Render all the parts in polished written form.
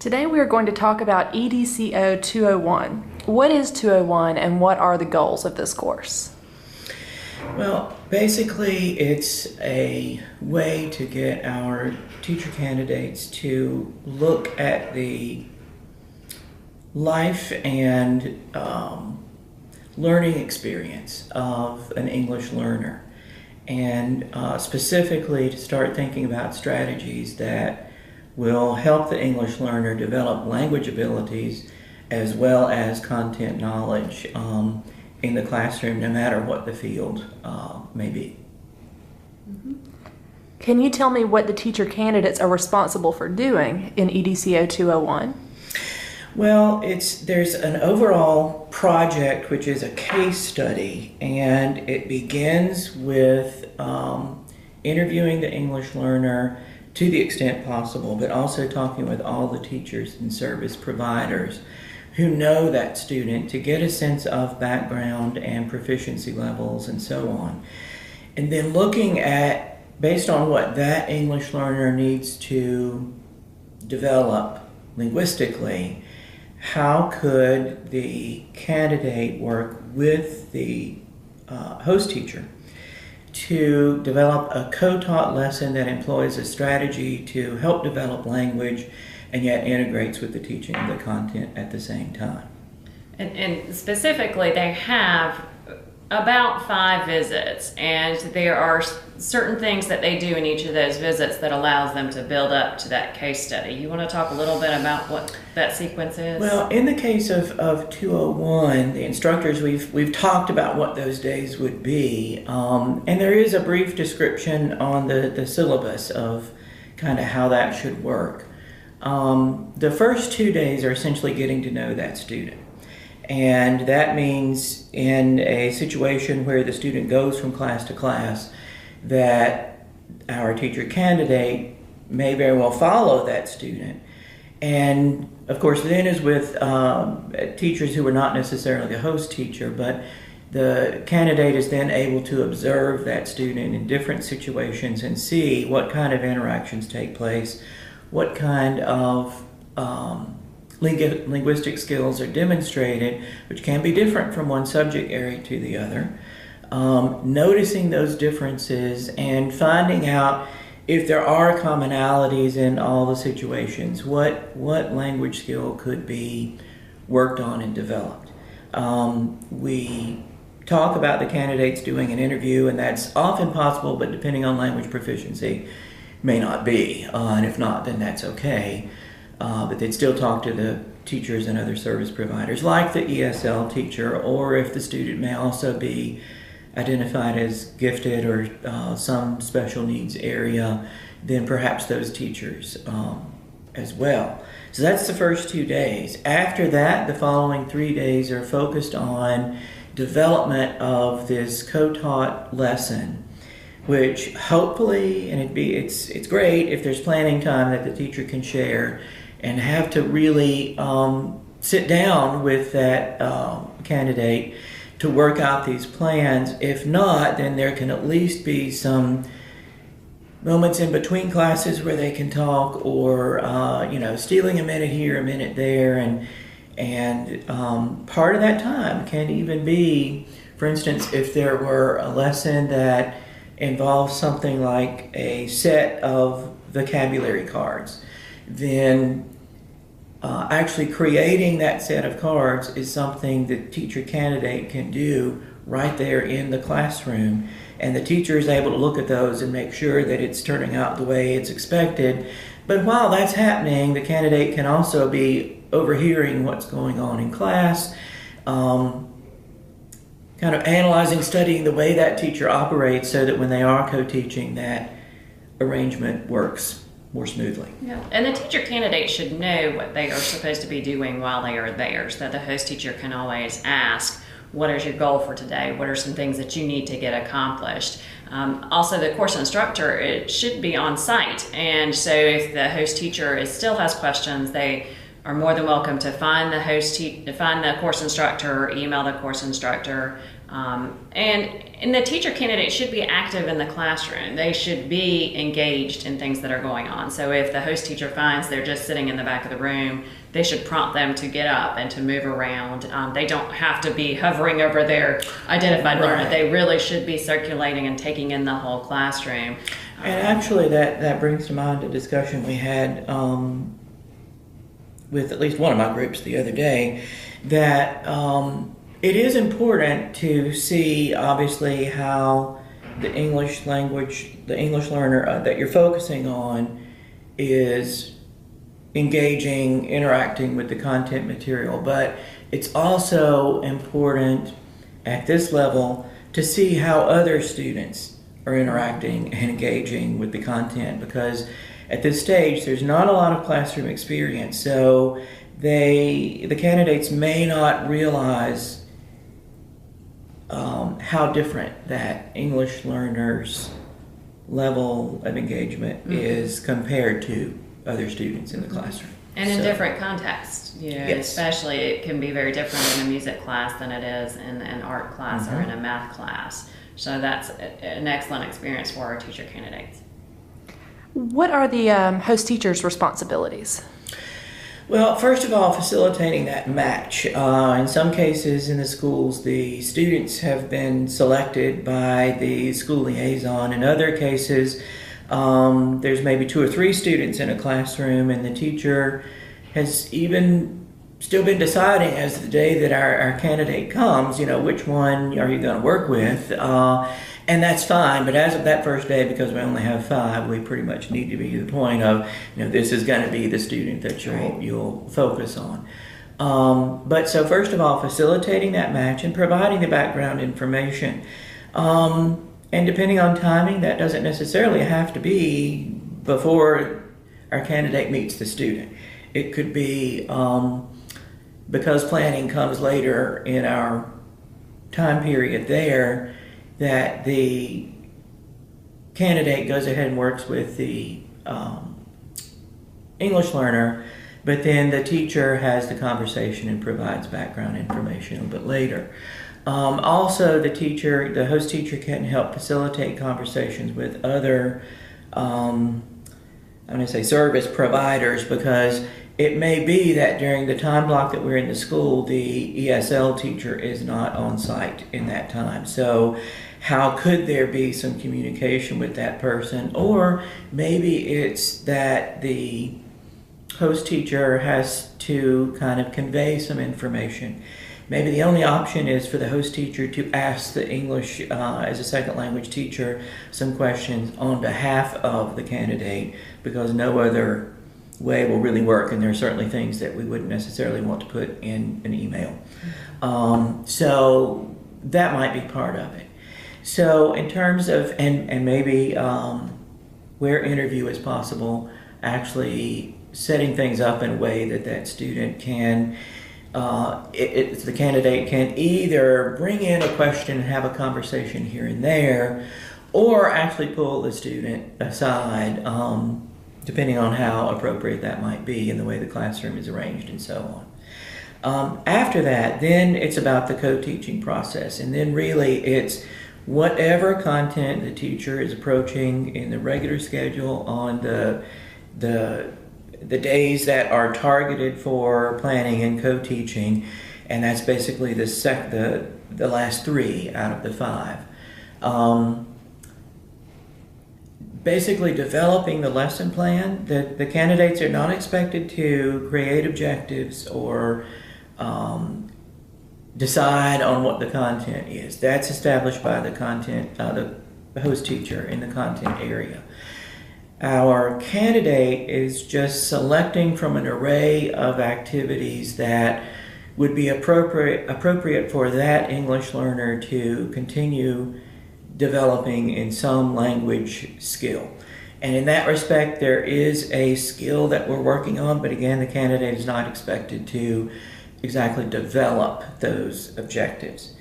Today we are going to talk about EDCO 201. What is 201 and what are the goals of this course? Well, basically it's a way to get our teacher candidates to look at the life and learning experience of an English learner, and specifically to start thinking about strategies that will help the English learner develop language abilities as well as content knowledge in the classroom, no matter what the field may be. Can you tell me what the teacher candidates are responsible for doing in EDCO 201? Well, there's an overall project which is a case study, and it begins with interviewing the English learner to the extent possible, but also talking with all the teachers and service providers who know that student to get a sense of background and proficiency levels and so on. And then looking at, based on what that English learner needs to develop linguistically, how could the candidate work with the host teacher to develop a co-taught lesson that employs a strategy to help develop language and yet integrates with the teaching of the content at the same time. And specifically, they have about 5 visits, and there are certain things that they do in each of those visits that allows them to build up to that case study. You want to talk a little bit about what that sequence is? Well, in the case of 201, the instructors, we've talked about what those days would be, and there is a brief description on the syllabus of kind of how that should work. The first 2 days are essentially getting to know that student. And that means in a situation where the student goes from class to class, that our teacher candidate may very well follow that student. And of course then is with teachers who are not necessarily the host teacher, but the candidate is then able to observe that student in different situations and see what kind of interactions take place, what kind of linguistic skills are demonstrated, which can be different from one subject area to the other. Noticing those differences and finding out if there are commonalities in all the situations, what language skill could be worked on and developed. We talk about the candidates doing an interview, and that's often possible, but depending on language proficiency, may not be, and if not, then that's okay. But they'd still talk to the teachers and other service providers, like the ESL teacher, or if the student may also be identified as gifted or some special needs area, then perhaps those teachers as well. So that's the first 2 days. After that, the following 3 days are focused on development of this co-taught lesson, which hopefully, and it's great if there's planning time that the teacher can share and have to really sit down with that candidate to work out these plans. If not, then there can at least be some moments in between classes where they can talk, or stealing a minute here, a minute there, and part of that time can even be, for instance, if there were a lesson that involves something like a set of vocabulary cards, then actually creating that set of cards is something the teacher candidate can do right there in the classroom, and the teacher is able to look at those and make sure that it's turning out the way it's expected. But while that's happening, the candidate can also be overhearing what's going on in class, kind of analyzing, studying the way that teacher operates so that when they are co-teaching, that arrangement works more smoothly. Yeah, and the teacher candidate should know what they are supposed to be doing while they are there, so that the host teacher can always ask, what is your goal for today? What are some things that you need to get accomplished? Also, the course instructor, it should be on site, and so if the host teacher still has questions, they are more than welcome to find the course instructor, or email the course instructor, And the teacher candidate should be active in the classroom. They should be engaged in things that are going on. So if the host teacher finds they're just sitting in the back of the room, they should prompt them to get up and to move around. They don't have to be hovering over their identified learner. They really should be circulating and taking in the whole classroom. And actually that brings to mind a discussion we had with at least one of my groups the other day, that it is important to see, obviously, how the English language, the English learner that you're focusing on is engaging, interacting with the content material. But it's also important at this level to see how other students are interacting and engaging with the content, because at this stage there's not a lot of classroom experience. So the candidates may not realize how different that English learner's level of engagement is compared to other students in the classroom. And in different contexts, especially it can be very different in a music class than it is in an art class or in a math class. So that's an excellent experience for our teacher candidates. What are the host teacher's responsibilities? Well, first of all, facilitating that match. In some cases in the schools, the students have been selected by the school liaison. In other cases, there's maybe 2 or 3 students in a classroom, and the teacher has even still been deciding as the day that our candidate comes, which one are you going to work with? And that's fine, but as of that first day, because we only have 5, we pretty much need to be to the point of, this is going to be the student that you'll focus on. But so first of all, facilitating that match and providing the background information. And depending on timing, that doesn't necessarily have to be before our candidate meets the student. It could be because planning comes later in our time period there, that the candidate goes ahead and works with the English learner, but then the teacher has the conversation and provides background information a little bit later. Also, the host teacher can help facilitate conversations with other, I'm going to say service providers, because it may be that during the time block that we're in the school, the ESL teacher is not on site in that time. So how could there be some communication with that person? Or maybe it's that the host teacher has to kind of convey some information. Maybe the only option is for the host teacher to ask the English as a second language teacher some questions on behalf of the candidate, because no other way will really work, and there are certainly things that we wouldn't necessarily want to put in an email. So that might be part of it. So in terms of, and maybe where interview is possible, actually setting things up in a way that student can, the candidate can either bring in a question and have a conversation here and there, or actually pull the student aside, depending on how appropriate that might be and the way the classroom is arranged and so on. After that, then it's about the co-teaching process, and then really it's whatever content the teacher is approaching in the regular schedule on the days that are targeted for planning and co-teaching, and that's basically the last 3 out of the 5. Basically developing the lesson plan. The candidates are not expected to create objectives or decide on what the content is. That's established by the host teacher in the content area. Our candidate is just selecting from an array of activities that would be appropriate for that English learner to continue developing in some language skill. And in that respect, there is a skill that we're working on, but again, the candidate is not expected to exactly develop those objectives.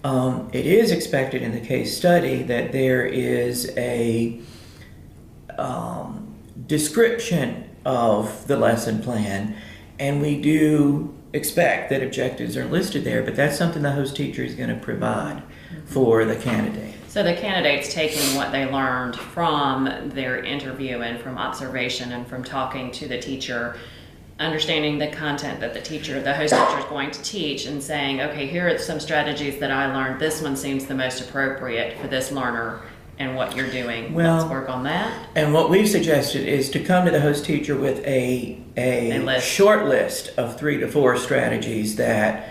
It is expected in the case study that there is a description of the lesson plan, and we do expect that objectives are listed there, but that's something the host teacher is going to provide. for the candidate. So the candidate's taking what they learned from their interview and from observation and from talking to the teacher, understanding the content that the host teacher is going to teach, and saying, okay, here are some strategies that I learned. This one seems the most appropriate for this learner and what you're doing. Well, let's work on that. And what we've suggested is to come to the host teacher with a short list of 3 to 4 strategies that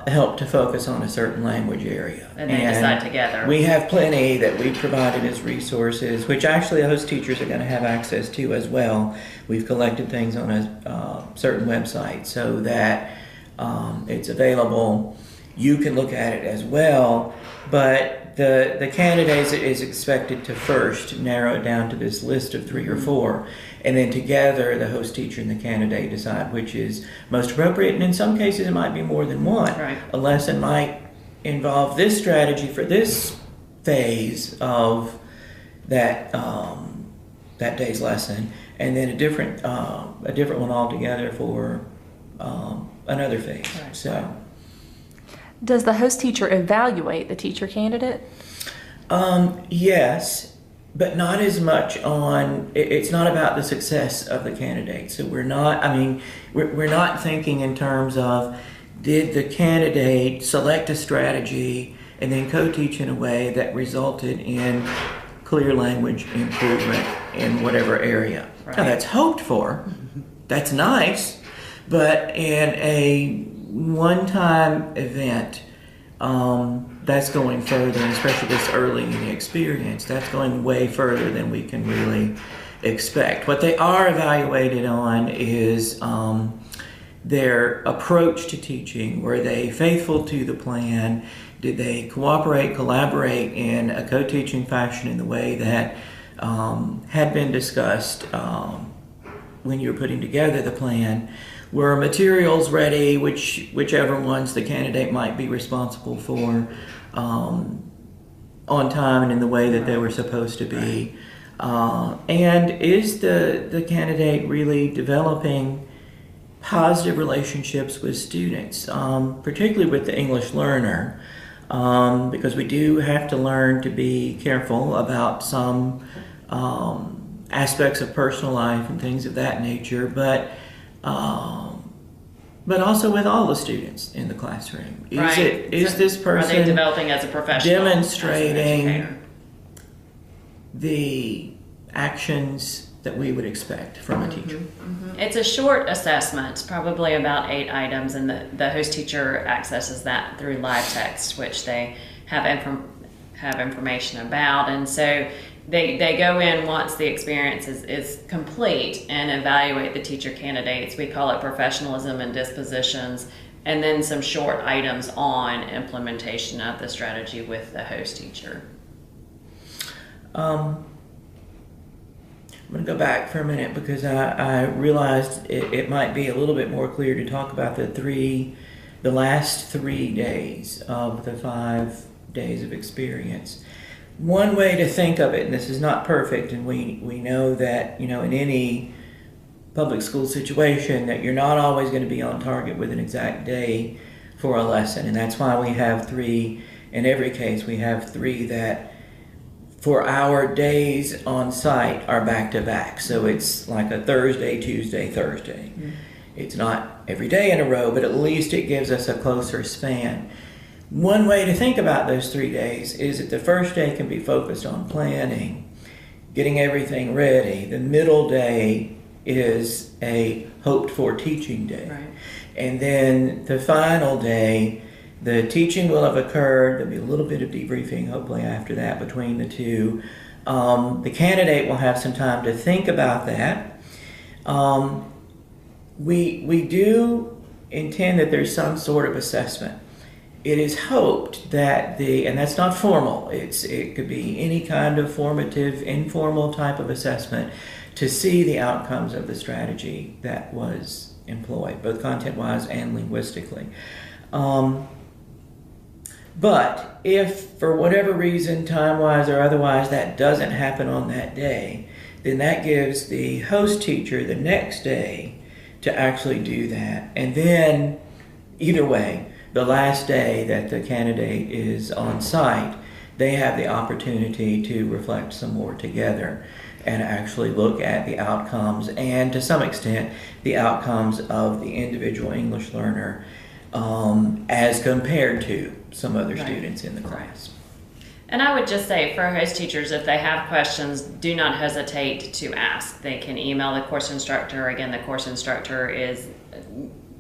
help to focus on a certain language area. And then decide together. We have plenty that we've provided as resources, which actually the host teachers are going to have access to as well. We've collected things on a certain website so that it's available. You can look at it as well, but the candidate is expected to first narrow it down to this list of 3 or 4, and then together the host teacher and the candidate decide which is most appropriate. And in some cases it might be more than one. Right. A lesson might involve this strategy for this phase of that day's lesson, and then a different one altogether for another phase. Right. So. Does the host teacher evaluate the teacher candidate? Yes, but not as much on, it's not about the success of the candidate. So we're not thinking in terms of, did the candidate select a strategy and then co-teach in a way that resulted in clear language improvement in whatever area. Right. Now that's hoped for, that's nice, but in a one-time event, that's going further, and especially this early in the experience, that's going way further than we can really expect. What they are evaluated on is their approach to teaching. Were they faithful to the plan? Did they cooperate, collaborate in a co-teaching fashion in the way that had been discussed when you were putting together the plan? Were materials ready, whichever ones the candidate might be responsible for, on time and in the way that they were supposed to be? And is the candidate really developing positive relationships with students, particularly with the English learner, because we do have to learn to be careful about some aspects of personal life and things of that nature, but also with all the students in the classroom. Is this person are they developing as a professional, demonstrating the actions that we would expect from a teacher? Mm-hmm. It's a short assessment, probably about 8 items, and the host teacher accesses that through live text, which they have information about. And so they go in once the experience is complete and evaluate the teacher candidates. We call it professionalism and dispositions, and then some short items on implementation of the strategy with the host teacher. I'm going to go back for a minute because I realized it might be a little bit more clear to talk about the last 3 days of the 5 days of experience. One way to think of it, and this is not perfect, and we know that, in any public school situation that you're not always going to be on target with an exact day for a lesson, and that's why we have 3, in every case we have 3 that for our days on site are back-to-back. So it's like a Thursday, Tuesday, Thursday. Mm-hmm. It's not every day in a row, but at least it gives us a closer span. One way to think about those 3 days is that the first day can be focused on planning, getting everything ready. The middle day is a hoped-for teaching day. Right. And then the final day, the teaching will have occurred. There'll be a little bit of debriefing, hopefully, after that between the two. The candidate will have some time to think about that. We do intend that there's some sort of assessment. It is hoped that and that's not formal, it could be any kind of formative, informal type of assessment to see the outcomes of the strategy that was employed, both content-wise and linguistically. But if, for whatever reason, time-wise or otherwise, that doesn't happen on that day, then that gives the host teacher the next day to actually do that. And then, either way, the last day that the candidate is on site, they have the opportunity to reflect some more together and actually look at the outcomes and, to some extent, the outcomes of the individual English learner as compared to some other students in the class. And I would just say for host teachers, if they have questions, do not hesitate to ask. They can email the course instructor. Again, the course instructor is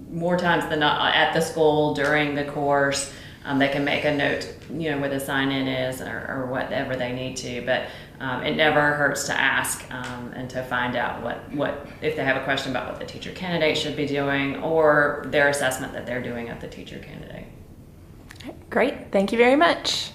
more times than not at the school during the course. They can make a note, where the sign-in is or whatever they need to, but it never hurts to ask and to find out what if they have a question about what the teacher candidate should be doing or their assessment that they're doing of the teacher candidate. Great. Thank you very much.